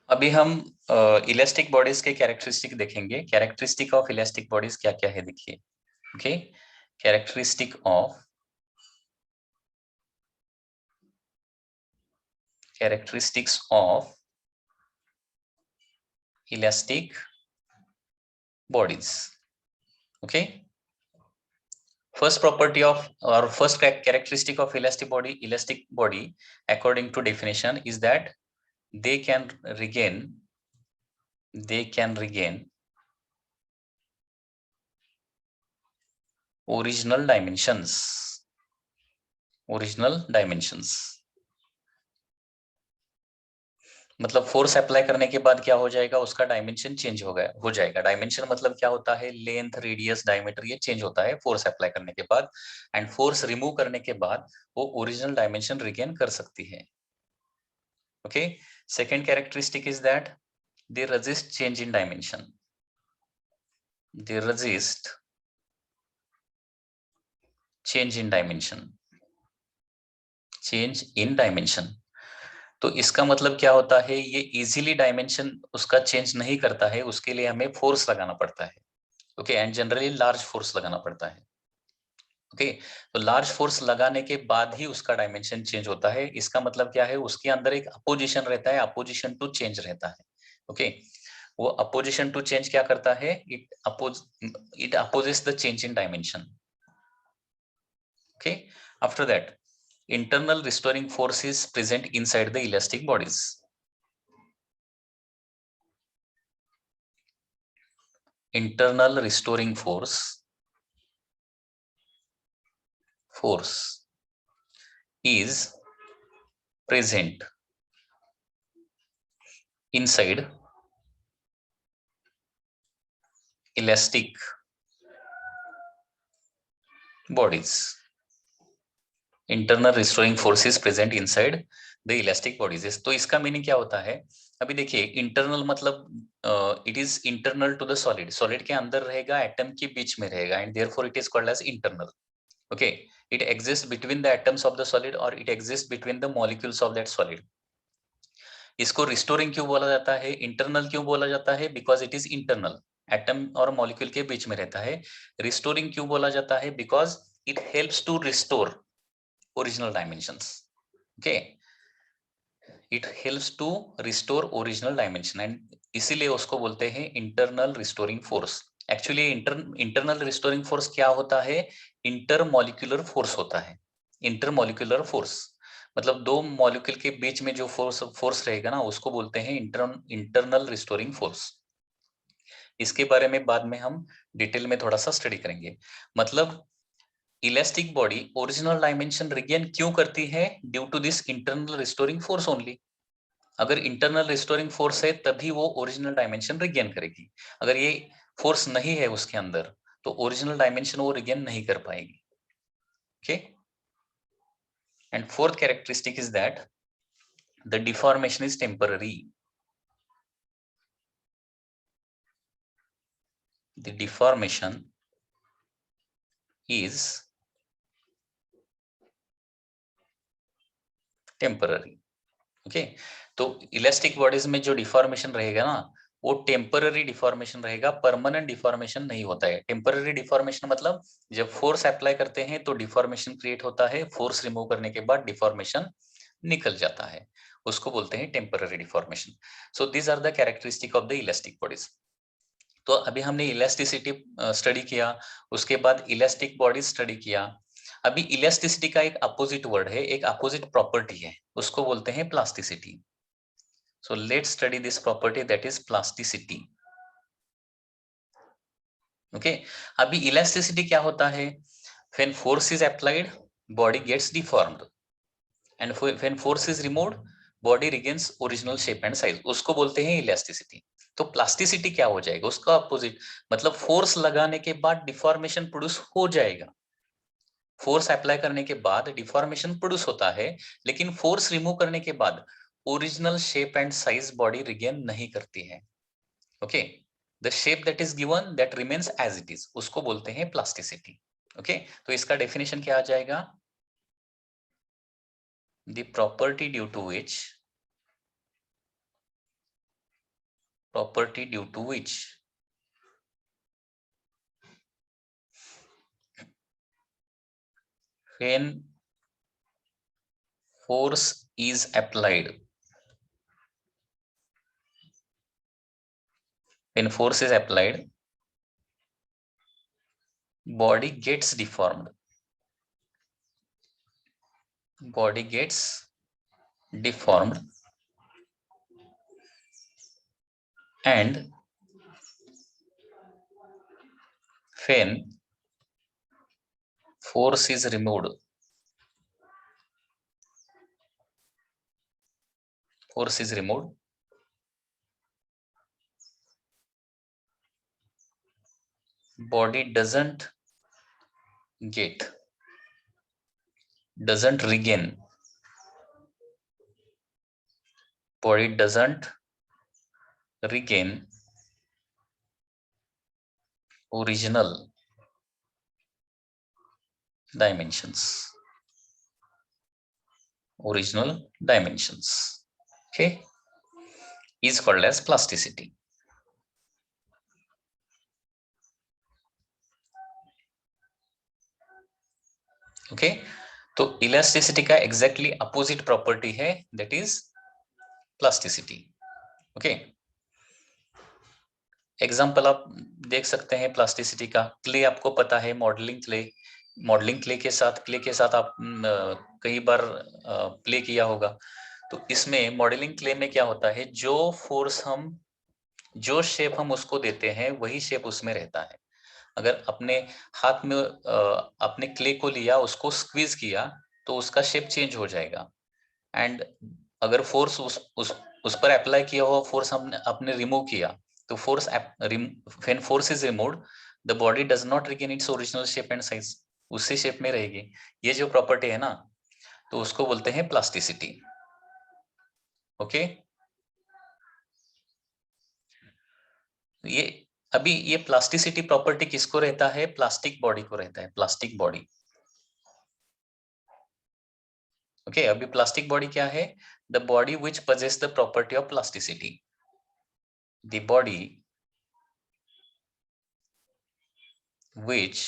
अभी हम elastic bodies के कैरेक्टरिस्टिक देखेंगे। कैरेक्टरिस्टिक ऑफ इलास्टिक बॉडीज क्या क्या है देखिए। Okay, characteristic of characteristics of elastic bodies. Okay, first property of or first characteristic of elastic body according to definition is that they can regain original dimensions। मतलब force apply करने के बाद क्या हो जाएगा, उसका डायमेंशन चेंज हो जाएगा। डायमेंशन मतलब क्या होता है, लेंथ, रेडियस, डायमीटर, ये चेंज होता है फोर्स अप्लाई करने के बाद। एंड फोर्स रिमूव करने के बाद वो ओरिजिनल डायमेंशन रिगेन कर सकती है। Okay, second characteristic is that they resist change in dimension. They resist change in dimension. तो इसका मतलब क्या होता है, ये इजीली डायमेंशन उसका चेंज नहीं करता है, उसके लिए हमें फोर्स लगाना पड़ता है। Okay, and generally large force लगाना पड़ता है। ओके, तो लार्ज फोर्स लगाने के बाद ही उसका डायमेंशन चेंज होता है। इसका मतलब क्या है, उसके अंदर एक अपोजिशन रहता है, अपोजिशन टू चेंज रहता है। ओके, वो अपोजिशन टू चेंज क्या करता है, it opposes the change in dimension. Okay, after that internal restoring force is present inside the elastic bodies. Internal restoring force is present inside elastic bodies। Internal restoring forces present inside the elastic bodies. तो इसका meaning क्या होता है, अभी देखिए internal मतलब it is internal to the solid. Solid के अंदर रहेगा, एटम के बीच में रहेगा, and therefore it is called as internal. Okay, it exist between the atoms of the solid और it exist between the molecules of that solid. इसको restoring क्यों बोला जाता है, इंटरनल क्यों बोला जाता है, because it is internal, atom और मॉलिक्यूल के बीच में रहता है। रिस्टोरिंग क्यों बोला जाता है, because it helps to restore original dimensions। okay, it helps to restore original dimension and इसीलिए उसको बोलते हैं internal restoring force. Actually internal restoring force क्या होता है, इंटरमॉलिक्यूलर फोर्स होता है। इंटरमॉलिक्यूलर फोर्स मतलब दो मॉलिक्यूल के बीच में जो फोर्स रहेगा ना, उसको बोलते हैं इंटरनल रिस्टोरिंग फोर्स। इसके बारे में बाद में हम डिटेल में थोड़ा सा स्टडी करेंगे। मतलब elastic body original dimension regain क्यों करती है, due to this internal restoring force only. अगर इंटरनल रिस्टोरिंग फोर्स है तभी वो ओरिजिनल डायमेंशन रिगेन करेगी। अगर ये फोर्स नहीं है उसके अंदर तो ओरिजिनल डायमेंशन वो रिगेन नहीं कर पाएगी। Okay, and fourth characteristic is that the deformation is temporary. The deformation is temporary. Okay, तो इलास्टिक बॉडीज में जो डिफॉर्मेशन रहेगा ना, वो टेम्पररी डिफॉर्मेशन रहेगा, परमानेंट डिफॉर्मेशन नहीं होता है। टेम्पररी डिफॉर्मेशन मतलब जब फोर्स अप्लाई करते हैं तो डिफॉर्मेशन क्रिएट होता है, फोर्स रिमूव करने के बाद डिफॉर्मेशन निकल जाता है, उसको बोलते हैं temporary deformation. So these are the characteristic of the elastic bodies. तो अभी हमने इलास्टिसिटी स्टडी किया, उसके बाद इलास्टिक बॉडीज स्टडी किया। अभी इलास्टिसिटी का एक अपोजिट वर्ड है, एक अपोजिट प्रॉपर्टी है, उसको बोलते हैं plasticity. So let's study this property, that is plasticity. Okay, अभी elasticity क्या होता है, when force is applied body gets deformed and when force is removed body regains original shape and size, उसको बोलते हैं elasticity। तो प्लास्टिसिटी क्या हो जाएगा, उसका अपोजिट, मतलब फोर्स लगाने के बाद डिफॉर्मेशन प्रोड्यूस हो जाएगा। फोर्स अप्लाई करने के बाद डिफॉर्मेशन प्रोड्यूस होता है, लेकिन फोर्स रिमूव करने के बाद original shape and size body regain नहीं करती है। Okay, the shape that is given that remains as it is, उसको बोलते हैं प्लास्टिसिटी। ओके, तो इसका डेफिनेशन क्या आ जाएगा, the property due to which property due to which when force is applied, when force is applied, body gets deformed, body gets deformed, and when force is removed, force is removed, body doesn't regain, body doesn't regain original dimensions, original dimensions, okay, is called as plasticity. Okay तो elasticity का exactly opposite property है, that is plasticity. Okay example आप देख सकते हैं plasticity का. Clay आपको पता है, मॉडलिंग क्ले के साथ आप कई बार प्ले किया होगा. तो इसमें मॉडलिंग क्ले में क्या होता है, जो शेप हम उसको देते हैं वही शेप उसमें रहता है. अगर अपने हाथ में अपने क्ले को लिया, उसको स्क्वीज किया तो उसका शेप चेंज हो जाएगा. एंड अगर फोर्स उस पर अप्लाई किया हुआ फोर्स आपने रिमूव किया, तो when force is removed the body does not regain its original shape and size, उसी शेप में रहेगी. ये जो प्रॉपर्टी है ना, तो उसको बोलते हैं प्लास्टिसिटी. ओके ये प्लास्टिसिटी प्रॉपर्टी किसको रहता है, प्लास्टिक बॉडी को रहता है, प्लास्टिक बॉडी. ओके अभी प्लास्टिक बॉडी क्या है, the body which possess the property of plasticity, the body which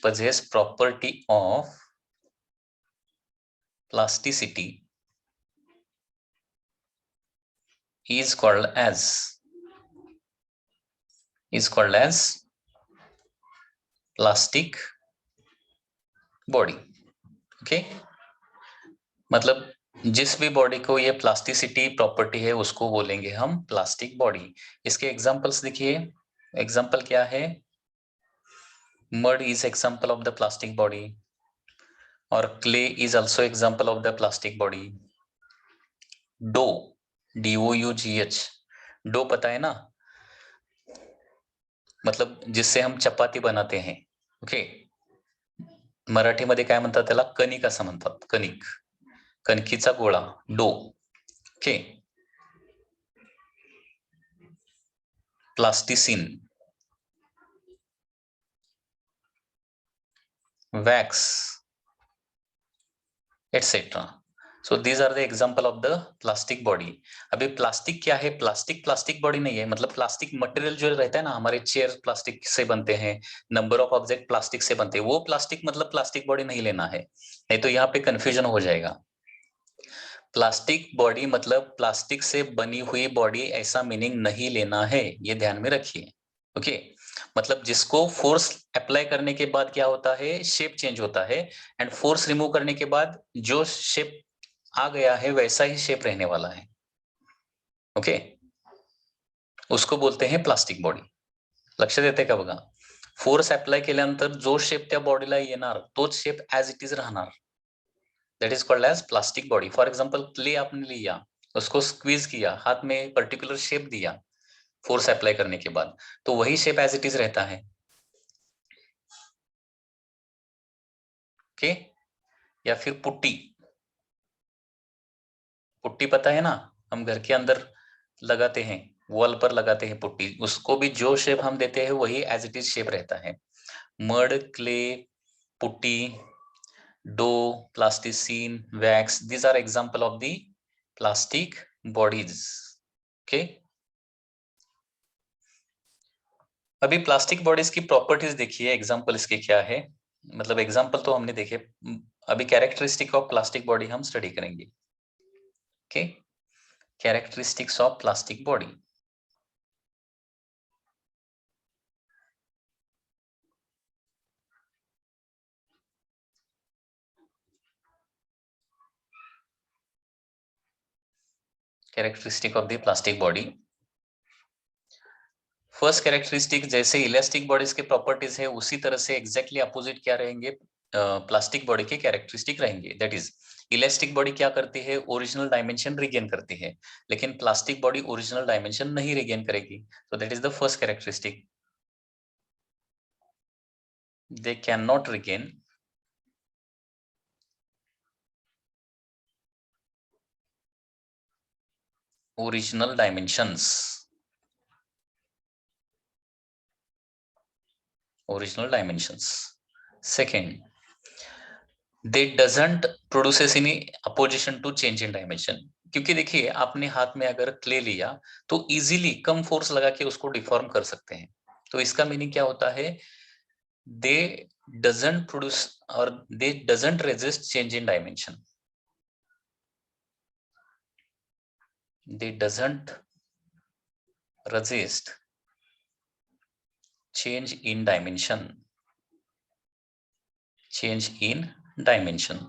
possess property of plasticity is called as plastic body. okay मतलब जिस भी बॉडी को ये प्लास्टिसिटी प्रॉपर्टी है उसको बोलेंगे हम प्लास्टिक बॉडी. इसके एग्जांपल्स देखिए. एग्जांपल क्या है, mud is example of the plastic body, और clay is also example of the plastic body. Dough, DOUGH, dough पता है ना, मतलब जिससे हम चपाती बनाते हैं. ओके मराठीमध्ये काय म्हणतात त्याला, कणिक असं म्हणतात, कणिक, कणकीचा गोळा, dough. Okay plasticine, wax, et cetera. So these are the example of the plastic body. अभी प्लास्टिक क्या है, प्लास्टिक बॉडी नहीं है, मतलब प्लास्टिक मटेरियल जो रहता है ना, हमारे चेयर प्लास्टिक से बनते हैं, नंबर ऑफ ऑब्जेक्ट प्लास्टिक से बनते हैं, वो प्लास्टिक मतलब प्लास्टिक बॉडी नहीं लेना है, नहीं तो यहाँ पे कंफ्यूजन हो जाएगा. प्लास्टिक बॉडी मतलब प्लास्टिक से बनी हुई बॉडी, ऐसा मीनिंग नहीं लेना है, ये ध्यान में रखिए. ओके मतलब जिसको फोर्स अप्लाई करने के बाद क्या होता है, शेप चेंज होता है, एंड फोर्स रिमूव करने के बाद जो शेप आ गया है वैसा ही शेप रहने वाला है. ओके उसको बोलते हैं प्लास्टिक बॉडी. लक्ष देते का बघा, फोर्स अप्लाय केल्यानंतर जो शेप त्या बॉडीला येणार तोच शेप ऍज इट इज राहणार, that is called as plastic body. For example clay आपने लिया, उसको स्क्वीज किया, हाथ में पर्टिकुलर शेप दिया फोर्स अप्लाई करने के बाद, तो वही शेप एज इट इज रहता है. ओके या फिर पुट्टी, पुट्टी पता है ना, हम घर के अंदर लगाते हैं, वॉल पर लगाते हैं पुट्टी, उसको भी जो शेप हम देते हैं वही एज इट इज शेप रहता है. Mud, clay, putty, dough, plasticine, wax, these are example of the plastic bodies. Okay, अभी प्लास्टिक बॉडीज की प्रॉपर्टीज देखिए, एग्जांपल इसके क्या है, मतलब एग्जांपल तो हमने देखे, अभी कैरेक्टरिस्टिक ऑफ प्लास्टिक बॉडी हम स्टडी करेंगे. Okay, characteristics of plastic body. Characteristic of the plastic body. First characteristic, जैसे इलास्टिक बॉडीज के प्रॉपर्टीज है उसी तरह से एग्जैक्टली अपोजिट क्या रहेंगे, प्लास्टिक बॉडी के कैरेक्टरिस्टिक रहेंगे. दैट इज, इलास्टिक बॉडी क्या करती है, ओरिजिनल डायमेंशन रिगेन करती है, लेकिन प्लास्टिक बॉडी ओरिजिनल डायमेंशन नहीं रिगेन करेगी. तो that is the first characteristic, they can not regain original dimensions. Original dimensions. Second, they doesn't produces any opposition to change in dimension. क्योंकि देखिए, आपने हाथ में अगर क्ले लिया तो इजीली कम फोर्स लगा के उसको डिफॉर्म कर सकते हैं. तो इसका मीनिंग क्या होता है, दे doesn't produce or they doesn't resist change in dimension. They doesn't resist change in dimension. Change in dimension.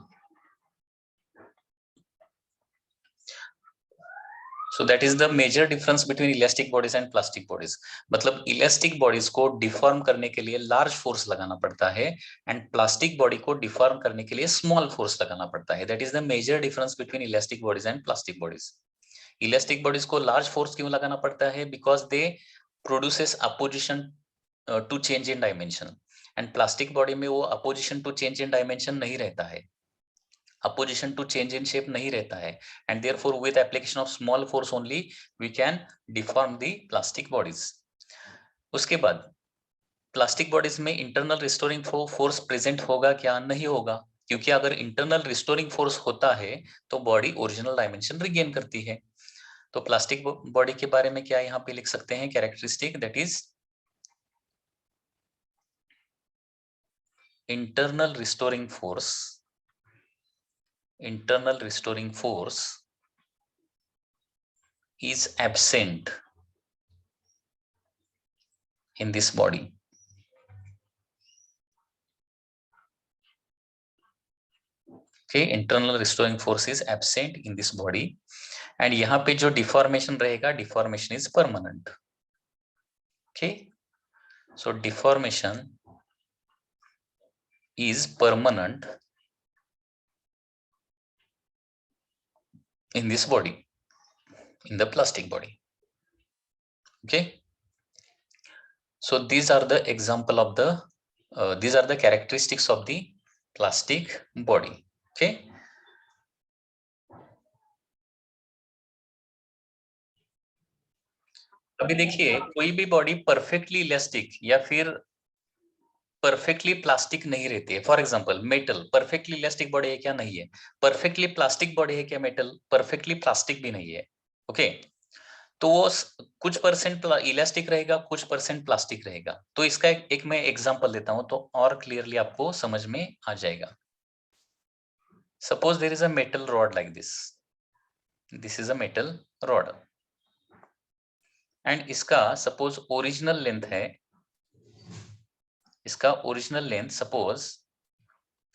So that is the major difference between elastic bodies and plastic bodies. मतलब elastic bodies को deform करने के लिए large force लगाना पड़ता है and plastic body को deform करने के लिए स्मॉल फोर्स लगाना पड़ता है. That is the major difference between elastic bodies and plastic bodies. Elastic bodies को लार्ज फोर्स क्यों लगाना पड़ता है, because they produces opposition to change in dimension, and plastic body में वो opposition to change in dimension नहीं रहता है, opposition to change in shape नहीं रहता है, and therefore with application of small force only we can deform the plastic bodies. उसके बाद प्लास्टिक बॉडीज में इंटरनल रिस्टोरिंग फोर्स प्रेजेंट होगा क्या, नहीं होगा, क्योंकि अगर इंटरनल रिस्टोरिंग फोर्स होता है तो बॉडी ओरिजिनल डायमेंशन रिगेन करती है. तो प्लास्टिक बॉडी के बारे में क्या यहाँ पे लिख सकते हैं, characteristic, that is internal restoring force. Internal restoring force is absent in this body. Okay, internal restoring force is absent in this body, and यहाँ पे जो deformation रहेगा, deformation is permanent. Okay, so deformation is permanent in this body, in the plastic body. Okay, so these are the example of the these are the characteristics of the plastic body. Okay, अभी देखिए, कोई भी body perfectly elastic या फिर perfectly plastic नहीं रहती है. For example, metal perfectly elastic body है क्या, नहीं है. परफेक्टली प्लास्टिक बॉडी है क्या, मेटल परफेक्टली प्लास्टिक भी नहीं है. ओके, तो वो कुछ परसेंट इलास्टिक रहेगा, कुछ परसेंट प्लास्टिक रहेगा. तो इसका एक मैं एग्जांपल देता हूं तो और क्लियरली आपको समझ में आ जाएगा. Suppose there is a metal rod like this. This is a metal rod and इसका सपोज ओरिजिनल लेंथ है, इसका ओरिजिनल लेंथ सपोज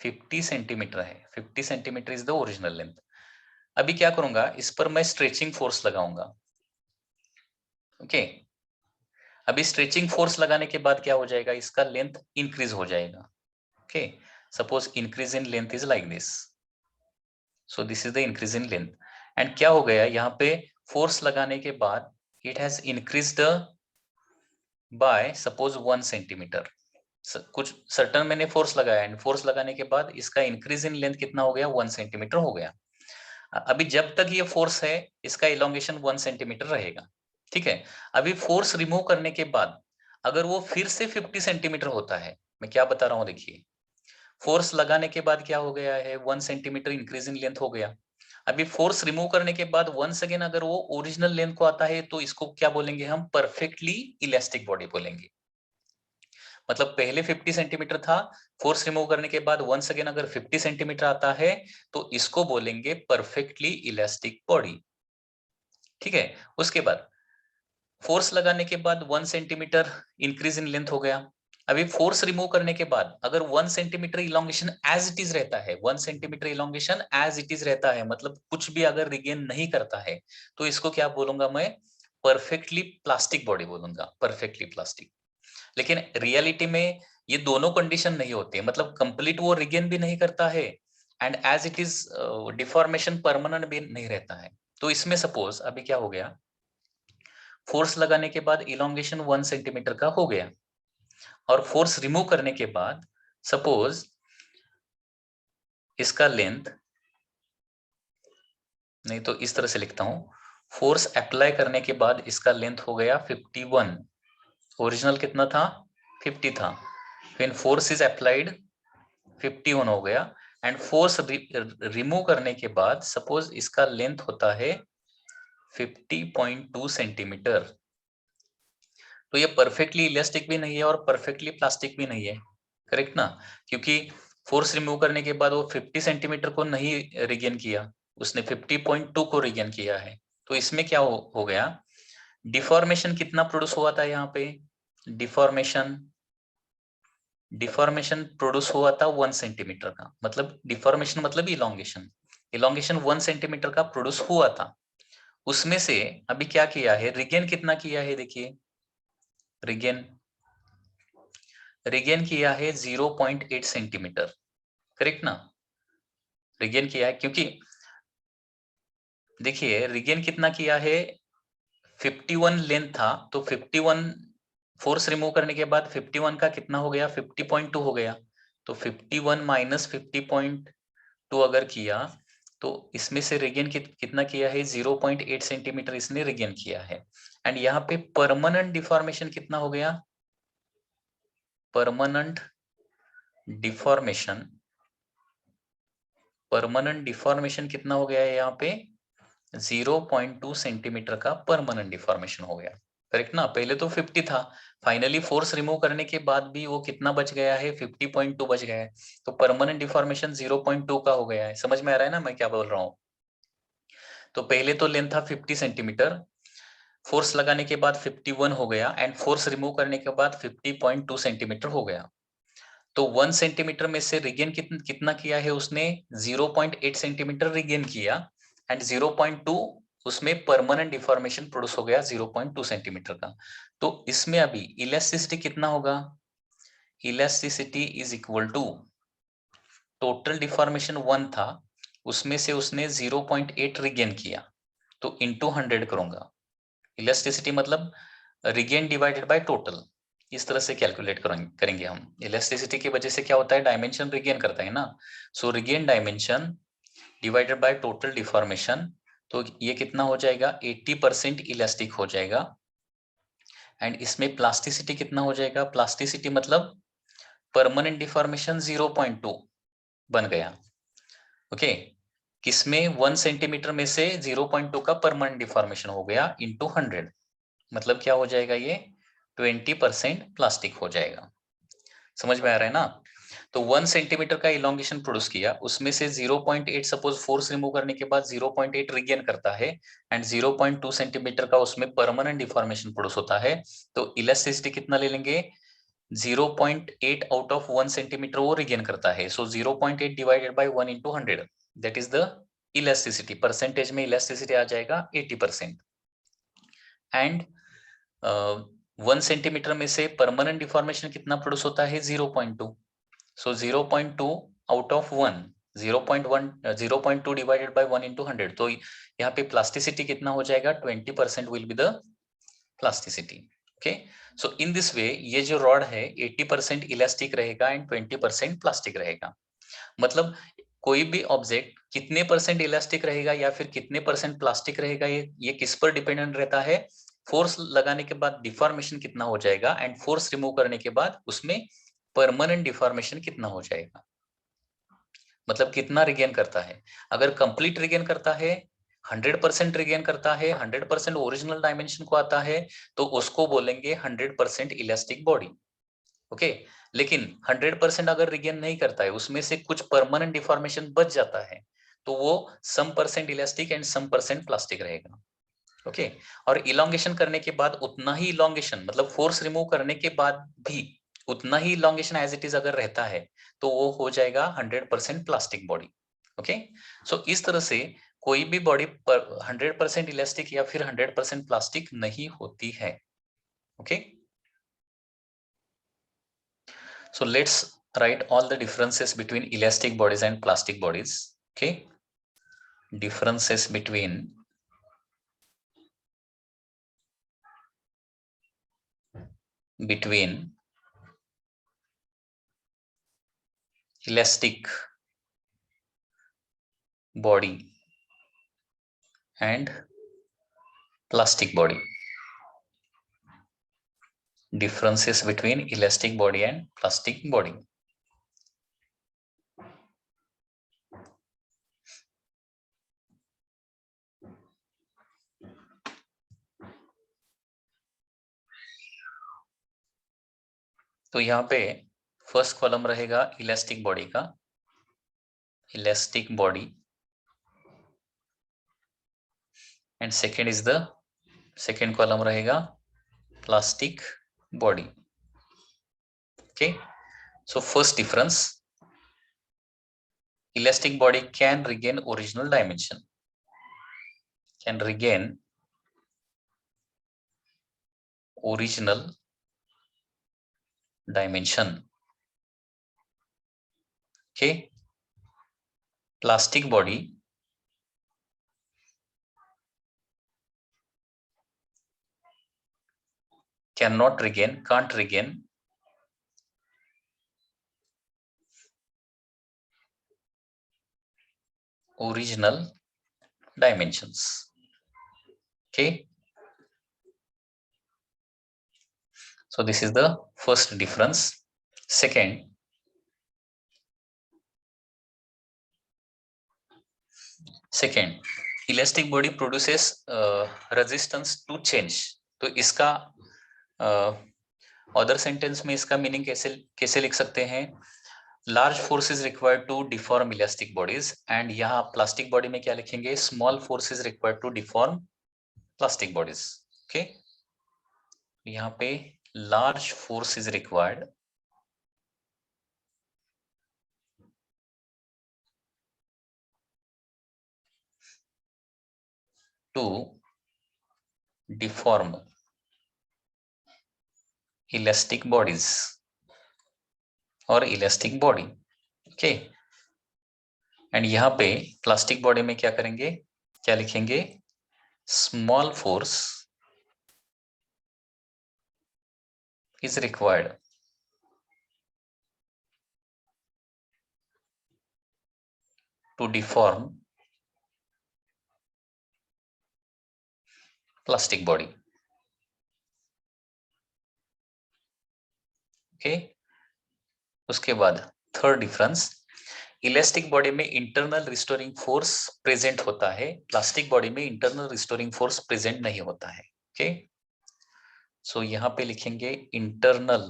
50 सेंटीमीटर है. 50 centimetre is the original length. अभी क्या करूंगा, इस पर मैं स्ट्रेचिंग फोर्स लगाऊंगा. ओके, अभी स्ट्रेचिंग फोर्स लगाने के बाद क्या हो जाएगा, इसका लेंथ इंक्रीज हो जाएगा. Okay, suppose increase in length is like this. So this is the increase in length, and क्या हो गया, यहाँ पे फोर्स लगाने के बाद it has increased by suppose 1 centimetre. कुछ सर्टन मैंने फोर्स लगाया एंड फोर्स लगाने के बाद इसका इंक्रीज इन लेंथ कितना हो गया, 1 सेंटीमीटर हो गया. अभी जब तक ये फोर्स है इसका इलोंगेशन 1 सेंटीमीटर रहेगा. ठीक है, अभी फोर्स रिमूव करने के बाद अगर वो फिर से 50 सेंटीमीटर होता है, मैं क्या बता रहा हूं देखिए, फोर्स लगाने के बाद क्या हो गया है, 1 सेंटीमीटर इंक्रीज इन लेंथ हो गया। अभी फोर्स रिमूव करने के बाद वंस अगेन अगर वो ओरिजिनल लेंथ को आता है तो इसको क्या बोलेंगे हम, परफेक्टली इलास्टिक बॉडी बोलेंगे। मतलब पहले 50 सेंटीमीटर था, फोर्स रिमूव करने के बाद वंस अगेन अगर 50 सेंटीमीटर आता है तो इसको बोलेंगे परफेक्टली इलास्टिक बॉडी। ठीक है, उसके बाद फोर्स लगाने के बाद 1 सेंटीमीटर इंक्रीज इन लेंथ हो गया। अभी फोर्स रिमूव करने के बाद अगर 1 centimetre elongation as it is रहता है, 1 centimetre elongation as it is रहता है, मतलब कुछ भी अगर रिगेन नहीं करता है, तो इसको क्या बोलूंगा मैं, परफेक्टली प्लास्टिक बॉडी बोलूंगा, परफेक्टली प्लास्टिक। लेकिन रियलिटी में ये दोनों कंडीशन नहीं होती, मतलब कंप्लीट वो रिगेन भी नहीं करता है and as it is deformation permanent भी नहीं रहता है। तो इसमें सपोज अभी क्या हो गया, फोर्स लगाने के बाद इलोंगेशन 1 सेंटीमीटर का हो गया और फोर्स रिमूव करने के बाद सपोज इसका लेंथ, नहीं तो इस तरह से लिखता हूं, फोर्स अप्लाई करने के बाद इसका लेंथ हो गया 51, ओरिजिनल कितना था 50 था, व्हेन फोर्स इज अप्लाइड 51 हो गया एंड फोर्स रिमूव करने के बाद सपोज इसका लेंथ होता है 50.2 सेंटीमीटर। तो ये परफेक्टली इलास्टिक भी नहीं है और परफेक्टली प्लास्टिक भी नहीं है, करेक्ट ना, क्योंकि फोर्स रिमूव करने के बाद वो 50 सेंटीमीटर को नहीं रिगेन किया, उसने 50.2 को रिगेन किया है। तो इसमें क्या हो गया, डिफॉर्मेशन कितना प्रोड्यूस हुआ था यहाँ पे, डिफॉर्मेशन डिफॉर्मेशन प्रोड्यूस हुआ था 1 सेंटीमीटर का, मतलब डिफॉर्मेशन मतलब इलोंगेशन, इलोंगेशन 1 सेंटीमीटर का प्रोड्यूस हुआ था। उसमें से अभी क्या किया है, रिगेन कितना किया है, देखिए रिगेन रिगेन किया है 0.8 सेंटीमीटर, करेक्ट ना, रिगेन किया है, क्योंकि देखिए रिगेन कितना किया है, 51 लेंथ था तो 51 फोर्स रिमूव करने के बाद 51 का कितना हो गया, 50.2 हो गया, तो 51 माइनस 50.2 अगर किया तो इसमें से रिगेन कितना किया है, 0.8 सेंटीमीटर इसने रिगेन किया है। एंड यहाँ पे परमानेंट डिफॉर्मेशन कितना हो गया, परमानेंट डिफॉर्मेशन कितना हो गया है यहाँ पे, 0.2 सेंटीमीटर का परमानेंट डिफॉर्मेशन हो गया, करेक्ट ना। पहले तो 50 था, फाइनली फोर्स रिमूव करने के बाद भी वो कितना बच गया है, 50.2 बच गया है, तो परमानेंट डिफॉर्मेशन 0.2 का हो गया है। समझ में आ रहा है ना मैं क्या बोल रहा हूँ। तो पहले तो लेंथ था 50 सेंटीमीटर, फोर्स लगाने के बाद 51 हो गया एंड फोर्स रिमूव करने के बाद 50.2 सेंटीमीटर हो गया। तो 1 सेंटीमीटर में से रिगेन कितना किया है उसने, 0.8 सेंटीमीटर रिगेन किया एंड 0.2 उसमें परमानेंट डिफॉर्मेशन प्रोड्यूस हो गया 0.2 सेंटीमीटर का। तो इसमें अभी इलास्टिसिटी कितना होगा, elasticity is equal to, total deformation 1 था उसमें से उसने 0.8 रिगेन किया तो इंटू 100 करूंगा, इलास्टिसिटी मतलब रिगेन डिवाइडेड बाय टोटल, इस तरह से कैलकुलेट करेंगे हम। इलास्टिसिटी की वजह से क्या होता है, डायमेंशन रिगेन करता है ना, so regain dimension divided by total deformation, तो ये कितना हो जाएगा, 80% इलास्टिक हो जाएगा। एंड इसमें प्लास्टिसिटी कितना हो जाएगा, प्लास्टिसिटी मतलब परमानेंट डिफॉर्मेशन 0.2 बन गया, ओके। किसमें 1 सेंटीमीटर में से 0.2 का परमानेंट डिफॉर्मेशन हो गया इंटू 100, मतलब क्या हो जाएगा ये, 20% प्लास्टिक हो जाएगा। समझ में आ रहा है ना। तो 1 सेंटीमीटर का इलोंगेशन प्रोड्यूस किया, उसमें से 0.8 सपोज फोर्स रिमूव करने के बाद 0.8 रिगेन करता है एंड 0.2 सेंटीमीटर का उसमें परमानेंट डिफॉर्मेशन प्रोड्यूस होता है। तो इलास्टिसिटी कितना ले लेंगे, 0.8 आउट ऑफ 1 सेंटीमीटर वो रिगेन करता है, सो 0.8 divided by 1 into 100, that is the elasticity. Percentage में इलास्टिसिटी आ जाएगा 80%। एंड 1 सेंटीमीटर में से परमानेंट डिफॉर्मेशन कितना प्रोड्यूस होता है, 0.2, सो 0.2 out of 1, 0.2 divided by 1 into 100, तो यहाँ पे प्लास्टिसिटी कितना हो जाएगा, 20% will be the plasticity, okay. So in this way ये जो रॉड है 80% इलास्टिक रहेगा एंड 20% प्लास्टिक रहेगा। मतलब कोई भी ऑब्जेक्ट कितने परसेंट इलास्टिक रहेगा या फिर कितने परसेंट प्लास्टिक रहेगा, ये किस पर डिपेंडेंट रहता है, फोर्स लगाने के बाद डिफॉर्मेशन कितना हो जाएगा एंड फोर्स रिमूव करने के बाद उसमें परमानेंट डिफॉर्मेशन कितना हो जाएगा। मतलब कितना रिगेन करता है। अगर कंप्लीट रिगेन करता है, 100% रिगेन करता है, 100% ओरिजिनल डायमेंशन को आता है, तो उसको बोलेंगे 100% इलास्टिक बॉडी। ओके, लेकिन 100% अगर रिगेन नहीं करता है, उसमें से कुछ परमानेंट डिफॉर्मेशन बच जाता है, तो वो some percent elastic and some percent plastic रहेगा। ओके, और इलोंगेशन करने के बाद उतना ही इलोंगेशन, मतलब फोर्स रिमूव करने के बाद भी उतना ही इलोंगेशन एज इट इज अगर रहता है, तो वो हो जाएगा 100% प्लास्टिक बॉडी। ओके, सो इस तरह से कोई भी बॉडी 100% इलास्टिक या फिर 100% प्लास्टिक नहीं होती है। Okay, so let's write all the differences between elastic bodies and plastic bodies. Okay, differences between elastic body and plastic body. Differences between elastic body and plastic body. तो यहाँ पे first column रहेगा elastic body का, elastic body, and second is the second column रहेगा plastic body. Okay, so first difference, elastic body can regain original dimension, can regain original dimension. Okay, plastic body can't regain original dimensions. Okay, so this is the first difference. Second, elastic body produces resistance to change. तो इसका other sentence में इसका meaning कैसे लिख सकते हैं, large force is required to deform elastic bodies, and यहाँ plastic body में क्या लिखेंगे, small force is required to deform plastic bodies. Okay, यहाँ पे large force is required to deform elastic bodies और इलास्टिक बॉडी। ओके, एंड यहाँ पे plastic body में क्या करेंगे, क्या लिखेंगे, small force is required to deform plastic body. Okay, उसके बाद थर्ड डिफरेंस, इलास्टिक बॉडी में इंटरनल रिस्टोरिंग फोर्स प्रेजेंट होता है, प्लास्टिक बॉडी में इंटरनल रिस्टोरिंग फोर्स प्रेजेंट नहीं होता है। ओके, सो यहां पे लिखेंगे internal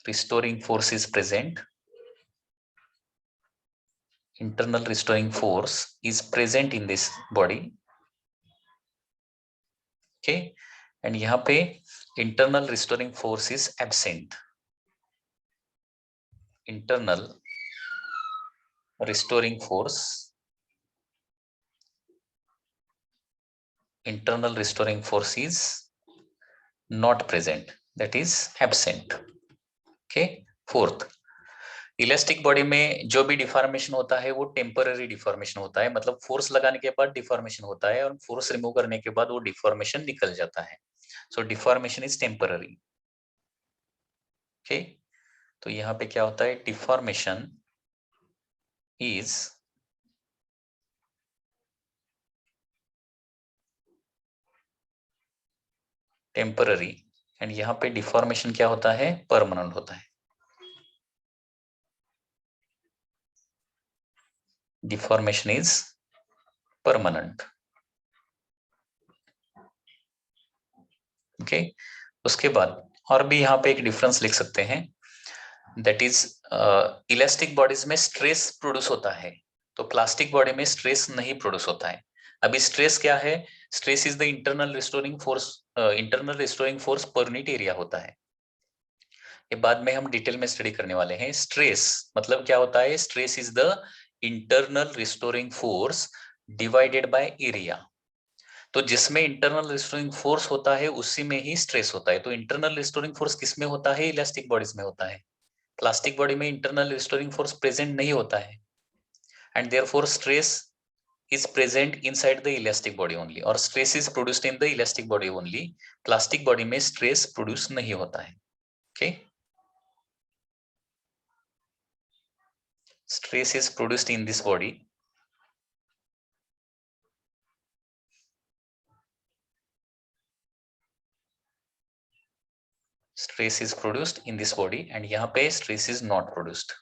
restoring force is present, internal restoring force is present in this body. Okay, and यहाँ पे internal restoring force is absent. Internal restoring force, internal restoring force is not present, that is absent. Okay, fourth, elastic body में जो भी deformation होता है वो temporary deformation होता है, मतलब फोर्स लगाने के बाद डिफॉर्मेशन होता है और फोर्स रिमूव करने के बाद वो डिफॉर्मेशन निकल जाता है। सो डिफॉर्मेशन इज टेम्पररी। ओके, तो यहाँ पे क्या होता है, डिफॉर्मेशन इज टेम्पररी, एंड यहाँ पे डिफॉर्मेशन क्या होता है, परमानेंट होता है। Deformation is permanent. ओके, उसके बाद और भी यहाँ पे एक डिफरेंस लिख सकते हैं, दैट इज इलास्टिक बॉडीज में स्ट्रेस प्रोड्यूस होता है, तो प्लास्टिक बॉडी में स्ट्रेस नहीं प्रोड्यूस होता है। अभी स्ट्रेस क्या है? Stress is the internal restoring force, internal restoring force per unit area होता है। ये बाद में हम डिटेल में स्टडी करने वाले हैं। स्ट्रेस मतलब क्या होता है? Stress is the internal restoring force divided by area. तो जिसमें इंटरनल रिस्टोरिंग फोर्स होता है उसी में ही स्ट्रेस होता है। तो इंटरनल रिस्टोरिंग फोर्स किसमें होता है? इलास्टिक बॉडीज में होता है। प्लास्टिक बॉडी में इंटरनल रिस्टोरिंग फोर्स प्रेजेंट नहीं होता है, and therefore stress is present inside the elastic body only, और stress is produced in the elastic body only. Plastic body में stress produce नहीं होता है। Okay, stress is produced in this body, stress is produced in this body, and यहाँ पे stress is not produced,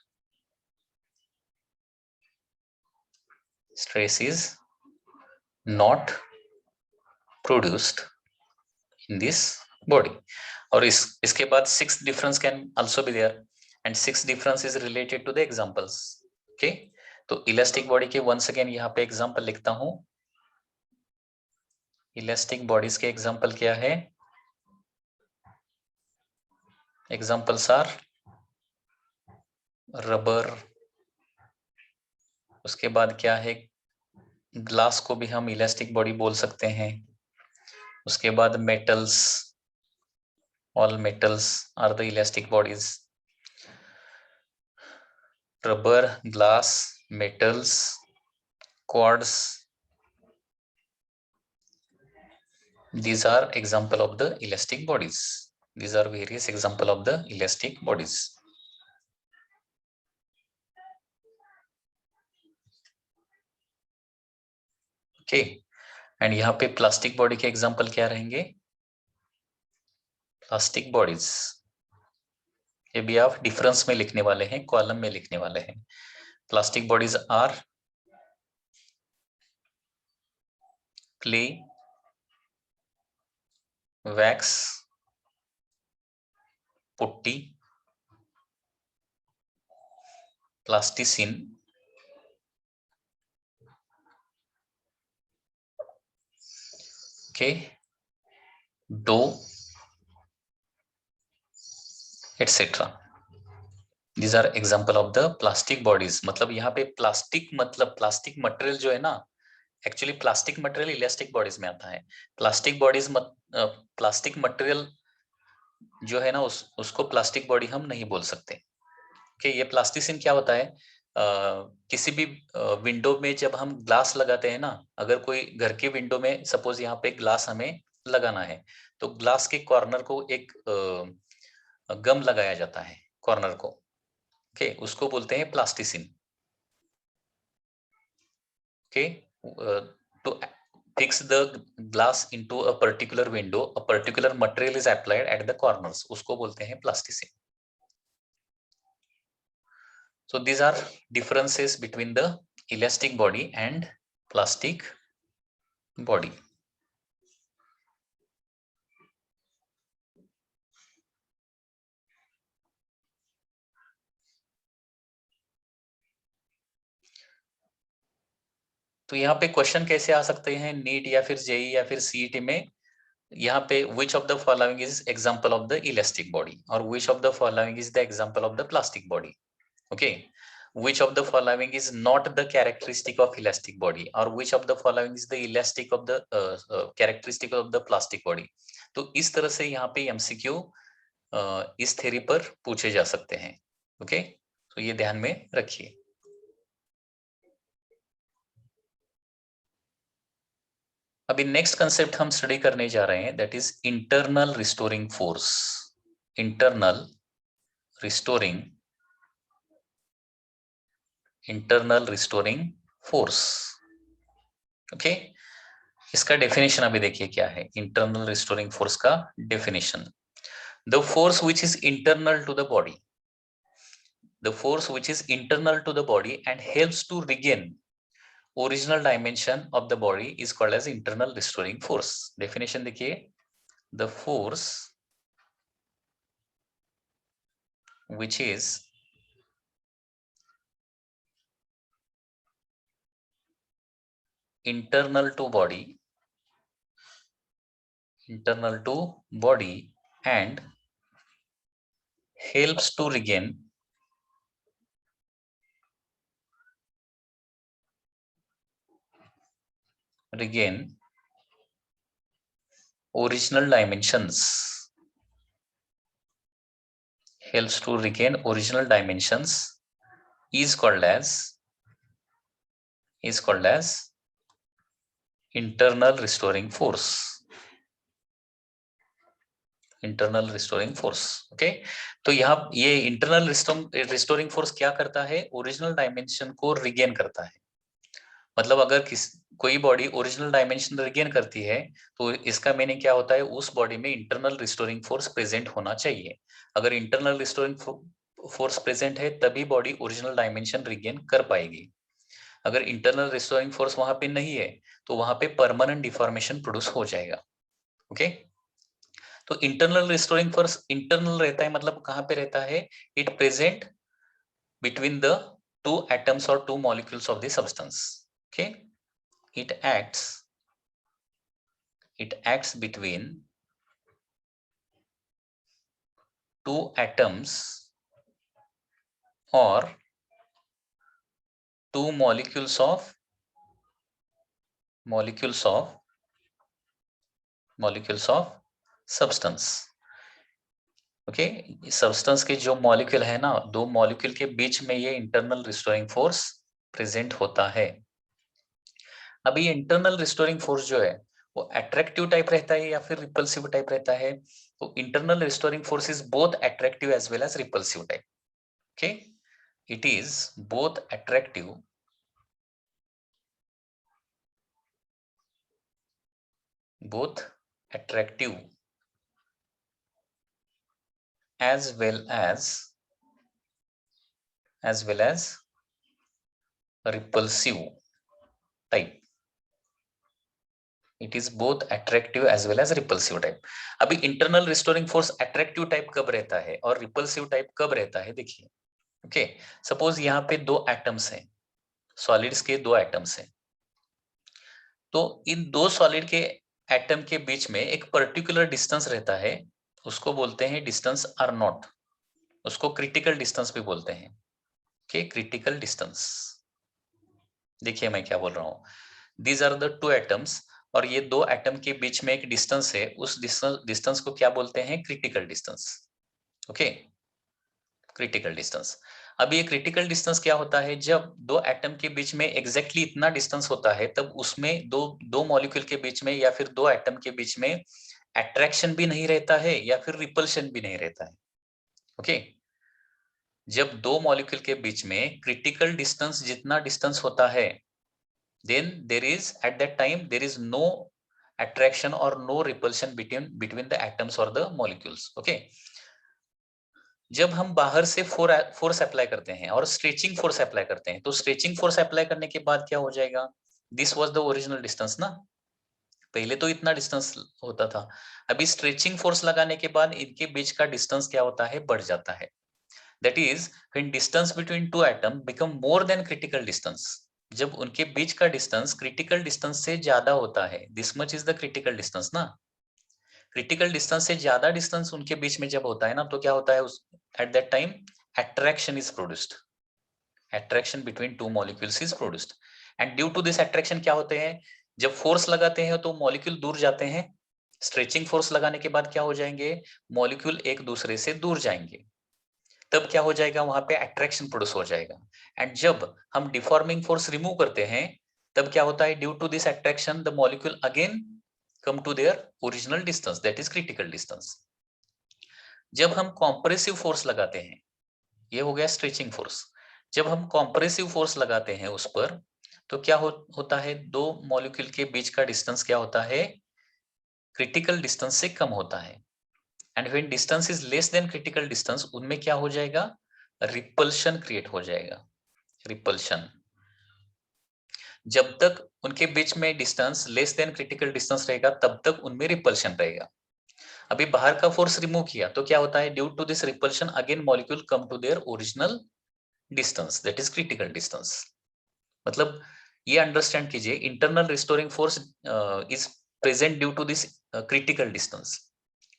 stress is not produced in this body। और इसके बाद sixth difference can also be there, and sixth difference is related to the examples। okay, तो elastic body के once again यहाँ पे example लिखता हूं। Elastic bodies के एग्जांपल क्या है? एग्जांपल्स आर रबर, उसके बाद क्या है? ग्लास को भी हम इलास्टिक बॉडी बोल सकते हैं। उसके बाद metals, all metals are the elastic bodies. Rubber, glass, metals, quartz, these are example of the elastic bodies, these are various example of the elastic bodies। Okay, and यहाँ पे प्लास्टिक बॉडी के example क्या रहेंगे? Plastic bodies ये भी आप difference में लिखने वाले हैं, कॉलम में लिखने वाले हैं। Plastic bodies are clay, wax, putty, plasticine, okay, dough, etcetera. These are example of the plastic bodies। मतलब यहाँ पे प्लास्टिक मतलब प्लास्टिक मटेरियल जो है ना, actually plastic material elastic bodies में आता है। प्लास्टिक बॉडीज प्लास्टिक मटेरियल जो है ना उसको प्लास्टिक बॉडी हम नहीं बोल सकते। ओके, ये प्लास्टिसिन क्या होता है? किसी भी विंडो में जब हम ग्लास लगाते हैं ना, अगर कोई घर के विंडो में सपोज यहाँ पे ग्लास हमें लगाना है, तो ग्लास के कॉर्नर को एक गम लगाया जाता है कॉर्नर को। ओके, उसको बोलते हैं plasticine. Okay, to fix the glass into a particular window, a particular material is applied at the corners, उसको बोलते हैं plasticine. So these are differences between the elastic body and plastic body। तो यहाँ पे question कैसे आ सकते हैं NEET या फिर जेई या फिर सीईटी में? यहाँ पे which of the following is example of the elastic body, और which of the following is the example of the plastic body। okay, which of the following is not the characteristic of elastic body, or which of the following is the elastic of the characteristic of the plastic body। तो इस तरह से यहाँ पे MCQ इस theory पर पूछे जा सकते हैं। ओके, तो ये ध्यान में रखिए। अभी नेक्स्ट कंसेप्ट हम स्टडी करने जा रहे हैं, that is internal restoring force. Internal restoring force. Okay, इसका डेफिनेशन अभी देखिए क्या है। इंटरनल रिस्टोरिंग फोर्स का definition, the force which is internal to the body, the force which is internal to the body and helps to regain original dimension of the body is called as internal restoring force. Definition देखिए, the force which is internal to body and helps to regain original dimensions, helps to regain original dimensions is called as internal restoring force, internal restoring force. Okay, तो यहाँ ये internal restoring force क्या करता है, original dimension को regain करता है। मतलब अगर कोई बॉडी ओरिजिनल डायमेंशन रिगेन करती है तो इसका मीनिंग क्या होता है, उस बॉडी में इंटरनल रिस्टोरिंग फोर्स प्रेजेंट होना चाहिए। अगर इंटरनल रिस्टोरिंग फोर्स प्रेजेंट है तभी बॉडी ओरिजिनल डायमेंशन रिगेन कर पाएगी। अगर इंटरनल रिस्टोरिंग फोर्स वहां पे नहीं है तो वहां पे परमानेंट डिफॉर्मेशन प्रोड्यूस हो जाएगा। ओके, तो इंटरनल रिस्टोरिंग फोर्स इंटरनल रहता है, मतलब कहां पे रहता है, it present between the two atoms और two molecules of the substance. Okay, it acts between two atoms or two molecules of substance। Okay, substance के जो मॉलिक्यूल है ना, दो मॉलिक्यूल के बीच में ये इंटरनल रिस्टोरिंग फोर्स प्रेजेंट होता है। अभी ये इंटरनल रिस्टोरिंग फोर्स जो है वो अट्रैक्टिव टाइप रहता है या फिर रिपल्सिव टाइप रहता है, तो internal restoring force is both attractive as well as repulsive type. Okay, it is both attractive as well as repulsive type। it is both attractive as well as repulsive type। अभी internal restoring force attractive type कब रहता है और repulsive type कब रहता है, देखिए। Okay, suppose यहाँ पे दो एटम्स हैं, सॉलिड्स के दो एटम्स हैं, तो इन दो सॉलिड के एटम के बीच में एक पर्टिकुलर डिस्टेंस रहता है, उसको बोलते हैं डिस्टेंस आर नॉट, उसको क्रिटिकल डिस्टेंस भी बोलते हैं। ओके, क्रिटिकल डिस्टेंस, देखिए मैं क्या बोल रहा हूं, these are the two atoms और ये दो एटम के बीच में एक डिस्टेंस है, उस डिस्टेंस को क्या बोलते हैं, critical distance. Okay, critical distance. अब ये क्रिटिकल डिस्टेंस क्या होता है, जब दो एटम के बीच में एग्जैक्टली इतना डिस्टेंस होता है तब उसमें दो मॉलिक्यूल के बीच में या फिर दो एटम के बीच में अट्रैक्शन भी नहीं रहता है या फिर रिपल्शन भी नहीं रहता है। ओके, जब दो मॉलिक्यूल के बीच में क्रिटिकल डिस्टेंस जितना डिस्टेंस होता है, then at that time there is no attraction or no repulsion between the atoms or the molecules। okay, जब हम बाहर से फोर्स अप्लाई करते हैं और स्ट्रेचिंग फोर्स अप्लाई करते हैं, तो स्ट्रेचिंग फोर्स अप्लाई करने के बाद क्या हो जाएगा, this was the original distance ना, पहले तो इतना डिस्टेंस होता था, अभी स्ट्रेचिंग फोर्स लगाने के बाद इनके बीच का डिस्टेंस क्या होता है, बढ़ जाता है। That is when distance between two atom become more than critical distance, जब उनके बीच का डिस्टेंस क्रिटिकल डिस्टेंस से ज्यादा होता है, this much is the critical distance ना, क्रिटिकल डिस्टेंस से ज्यादा डिस्टेंस उनके बीच में जब होता है ना, तो क्या होता है, उस at that time attraction is produced, attraction between two molecules is produced, and due to this attraction क्या होते हैं, जब फोर्स लगाते हैं तो मॉलिक्यूल दूर जाते हैं, स्ट्रेचिंग फोर्स लगाने के बाद क्या हो जाएंगे, मॉलिक्यूल एक दूसरे से दूर जाएंगे, तब क्या हो जाएगा, वहां पे अट्रैक्शन प्रोड्यूस हो जाएगा। एंड जब हम डिफॉर्मिंग फोर्स रिमूव करते हैं तब क्या होता है, due to this attraction the molecule again come to their original distance, that is critical distance. जब हम कॉम्प्रेसिव फोर्स लगाते हैं, ये हो गया स्ट्रेचिंग फोर्स, जब हम कॉम्प्रेसिव फोर्स लगाते हैं उस पर, तो क्या होता है, दो मॉलिक्यूल के बीच का डिस्टेंस क्या होता है, क्रिटिकल डिस्टेंस से कम होता है। And when distance is less than critical distance, उनमें क्या हो जाएगा, रिपल्शन क्रिएट हो जाएगा, रिपल्शन। जब तक उनके बीच में distance less than critical distance रहेगा तब तक उनमें रिपल्शन रहेगा। अभी बाहर का फोर्स रिमूव किया तो क्या होता है, due to this repulsion again molecule come to their original distance, that is critical distance. मतलब ये अंडरस्टैंड कीजिए, internal restoring force is present due to this critical distance.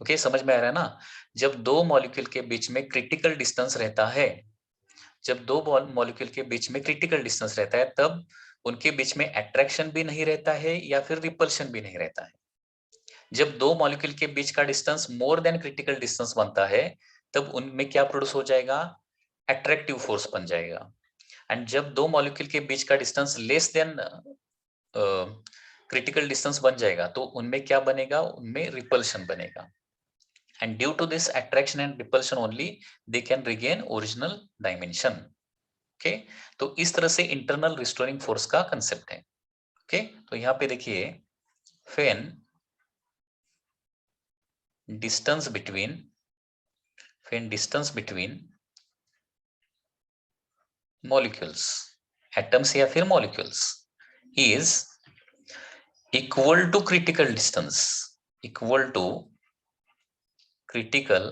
Okay, समझ में आ रहा है ना? जब दो मॉलिक्यूल के बीच में क्रिटिकल डिस्टेंस रहता है, जब दो मॉलिक्यूल के बीच में क्रिटिकल डिस्टेंस रहता है तब उनके बीच में अट्रैक्शन भी नहीं रहता है या फिर रिपल्शन भी नहीं रहता है। जब दो मॉलिक्यूल के बीच का distance more than critical distance बनता है तब उनमें क्या प्रोड्यूस हो जाएगा, अट्रैक्टिव फोर्स बन जाएगा। एंड जब दो मॉलिक्यूल के बीच का distance less than critical distance बन जाएगा तो उनमें क्या बनेगा, उनमें रिपल्शन बनेगा। And due to this attraction and repulsion only they can regain original dimension. Okay, तो इस तरह से इंटरनल रिस्टोरिंग फोर्स का कंसेप्ट है। ओके, तो यहाँ पे देखिए, when distance between molecules, atoms या फिर molecules is equal to critical distance, equal to critical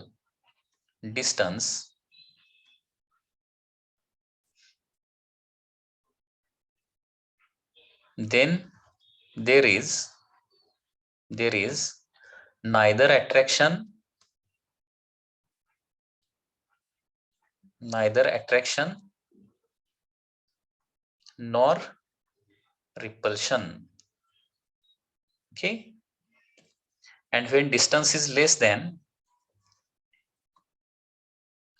distance, then there is neither attraction nor repulsion. Okay, and when distance is less than,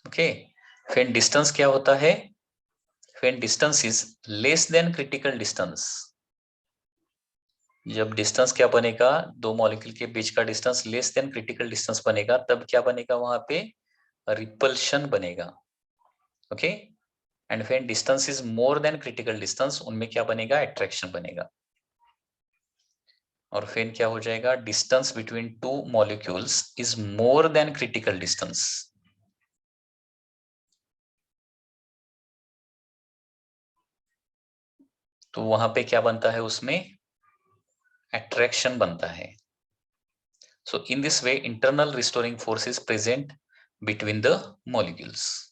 okay, when distance क्या होता है, when distance is less than critical distance, जब distance क्या बनेगा, दो molecule के बीच का distance less than critical distance बनेगा तब क्या बनेगा, वहां पे रिपल्शन बनेगा। Okay, and when distance is more than critical distance, उनमें क्या बनेगा, अट्रैक्शन बनेगा। और फिर क्या हो जाएगा, distance between two molecules is more than critical distance, तो वहां पे क्या बनता है, उसमें अट्रैक्शन बनता है। So in this way, internal restoring force is present between the molecules.